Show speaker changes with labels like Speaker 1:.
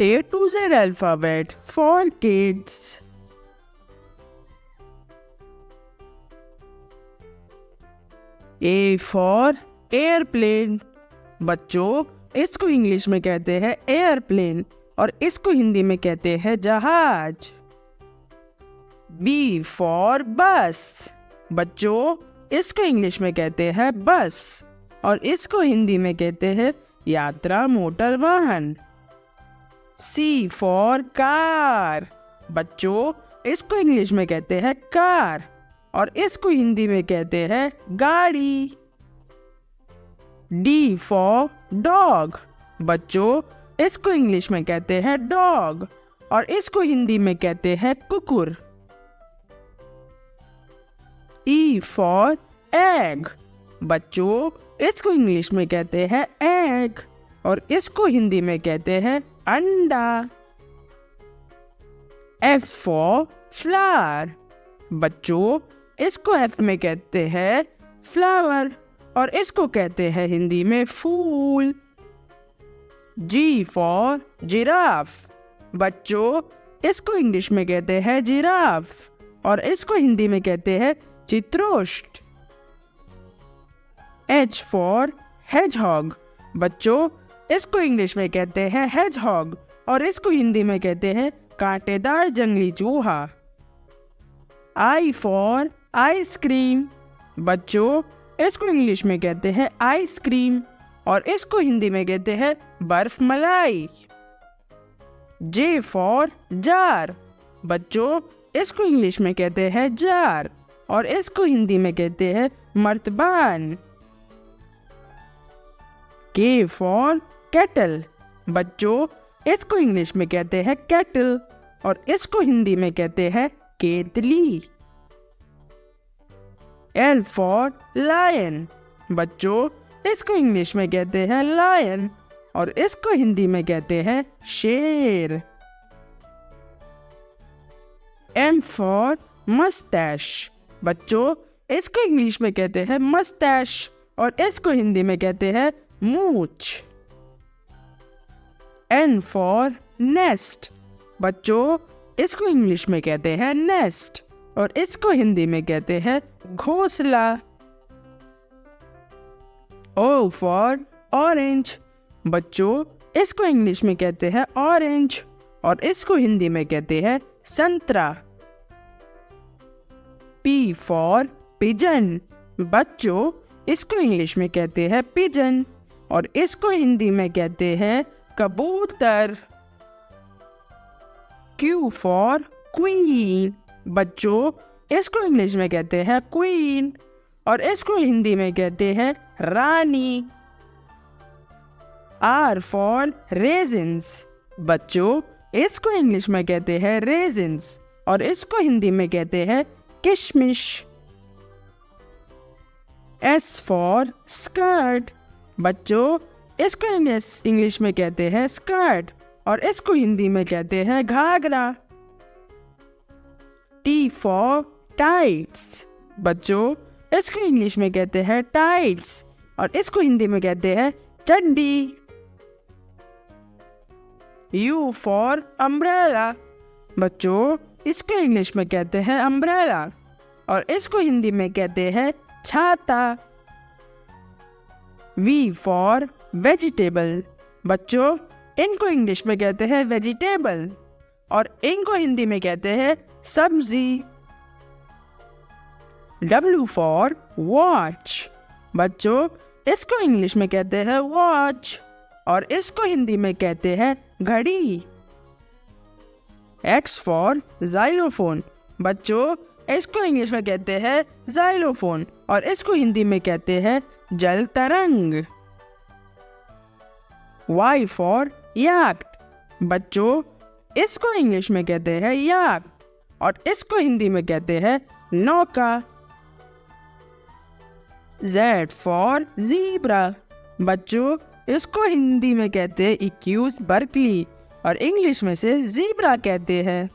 Speaker 1: A to Z alphabet for kids. A for airplane. बच्चों, इसको English में कहते हैं एयरप्लेन और इसको हिंदी में कहते हैं जहाज। B for बस। बच्चों, इसको इंग्लिश में कहते हैं बस और इसको हिंदी में कहते हैं यात्रा मोटर वाहन। C for car. बच्चों, इसको इंग्लिश में कहते हैं कार और इसको हिंदी में कहते हैं गाड़ी। D for dog. बच्चों, इसको इंग्लिश में कहते हैं डॉग और इसको हिंदी में कहते हैं कुकुर। E for egg. बच्चों, इसको इंग्लिश में कहते हैं एग और इसको हिंदी में कहते हैं अंडा। F for flower. बच्चों, इसको F में कहते हैं फ्लावर और इसको कहते हैं हिंदी में फूल। G for giraffe. बच्चों, इसको इंग्लिश में कहते हैं जिराफ और इसको हिंदी में कहते हैं चित्रोष्ट। H for hedgehog। बच्चों, इसको इंग्लिश में कहते हैं hedgehog और इसको हिंदी में कहते हैं कांटेदार जंगली चूहा। I for ice cream. बच्चों, इसको इंग्लिश में कहते हैं आइसक्रीम और इसको हिंदी में कहते हैं बर्फ मलाई। J for jar. बच्चों, इसको इंग्लिश में कहते हैं जार और इसको हिंदी में कहते हैं मर्तबान। K for kettle. बच्चों, इसको इंग्लिश में कहते हैं केटल और इसको हिंदी में कहते हैं केतली। L for lion. बच्चों, इसको इंग्लिश में कहते हैं लायन और इसको हिंदी में कहते हैं शेर। M for moustache. बच्चों, इसको इंग्लिश में कहते हैं मस्टैश और इसको हिंदी में कहते हैं मूंछ। N for nest. बच्चों, इसको इंग्लिश में कहते हैं नेस्ट और इसको हिंदी में कहते हैं घोंसला। O for orange. बच्चों, इसको इंग्लिश में कहते हैं ऑरेंज और इसको हिंदी में कहते हैं संतरा। P for pigeon. बच्चों, इसको इंग्लिश में कहते हैं पिजन और इसको हिंदी में कहते हैं कबूतर। Q for queen. बच्चों, इसको इंग्लिश में कहते हैं क्वीन और इसको हिंदी में कहते हैं रानी। R for resins. बच्चों, इसको इंग्लिश में कहते हैं रेजिन्स और इसको हिंदी में कहते हैं किशमिश। S for skirt. बच्चों, इसको इंग्लिश में कहते हैं स्कर्ट और इसको हिंदी में कहते हैं घाघरा। T for tights. बच्चों, इसको इंग्लिश में कहते हैं टाइट्स और इसको हिंदी में कहते हैं चड्डी। U for umbrella. बच्चों, इसको इंग्लिश में कहते हैं अम्ब्रेला और इसको हिंदी में कहते हैं छाता। V for vegetable. बच्चों, इनको इंग्लिश में कहते हैं वेजिटेबल और इनको हिंदी में कहते हैं सब्जी। W for watch. बच्चों, इसको इंग्लिश में कहते हैं वॉच और इसको हिंदी में कहते हैं घड़ी। X for xylophone. बच्चों, इसको इंग्लिश में कहते हैं जाइलोफोन और इसको हिंदी में कहते हैं जल तरंग। Y for याक्ट। बच्चों, इसको इंग्लिश में कहते हैं याक्ट और इसको हिंदी में कहते हैं नौका। Z for zebra. बच्चों, इसको हिंदी में कहते हैं इक्यूस बर्कली और इंग्लिश में से ज़ीब्रा कहते हैं।